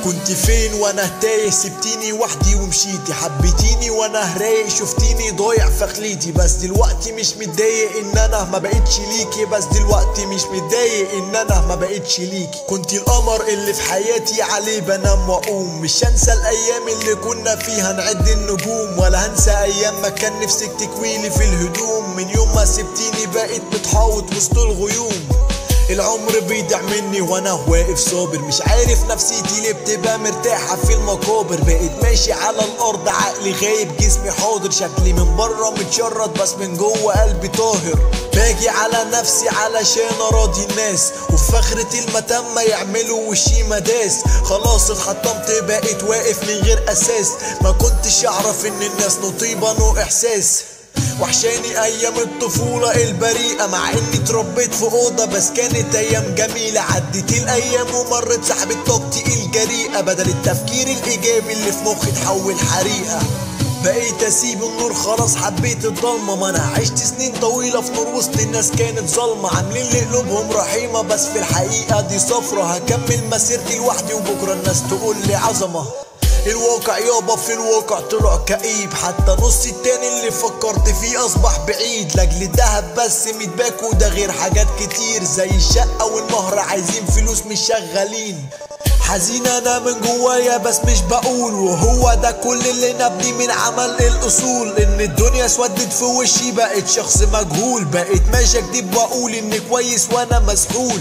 كنت فين وانا تايه؟ سبتيني وحدي ومشيتي، حبيتيني وانا رايق، شفتيني ضايع في خليتي. بس دلوقتي مش متضايق ان انا ما بقتش ليكي، بس دلوقتي مش متضايق ان انا ما بقتش ليكي. كنت القمر اللي في حياتي عليه بنام واقوم، مش هنسى الايام اللي كنا فيها نعد النجوم، ولا هنسى ايام ما كان نفسك تكويلي في الهدوم. من يوم ما سبتيني بقيت متحوط وسط الغيوم، العمر بيضيع مني وانا واقف صابر، مش عارف نفسيتي ليه بتبقى مرتاحة في المقابر. بقيت ماشي على الارض عقلي غايب جسمي حاضر، شكلي من بره متشرد بس من جوه قلبي طاهر. باجي على نفسي علشان اراضي الناس، وفي فخرة المتم يعملوا وشي مداس. خلاص اتحطمت بقيت واقف من غير اساس، ما كنتش اعرف ان الناس نطيبة نو احساس. وحشاني ايام الطفولة البريئة، مع اني اتربيت في اوضة بس كانت ايام جميلة. عدت الايام ومرت سحبت طاقتي الجريئة، بدل التفكير الايجابي اللي في مخي اتحول حريقة. بقيت اسيب النور خلاص حبيت الضلمة، ما انا عشت سنين طويلة في نور وسط الناس كانت ظلمة، عاملين لي قلوبهم رحيمة بس في الحقيقة دي صفرة. هكمل مسيرتي لوحدي وبكرة الناس تقول لي عظمة. الواقع يابا في الواقع طلع كئيب، حتى نص التاني اللي فكرت فيه اصبح بعيد. لاجل الدهب بس متباك وده غير حاجات كتير، زي الشقة والمهر عايزين فلوس مش شغالين. حزين انا من جوايا بس مش بقول، وهو ده كل اللي نبني من عمل الاصول. ان الدنيا اسودت في وشي بقيت شخص مجهول، بقيت ماشي اكدب واقول اني كويس وانا مسحول.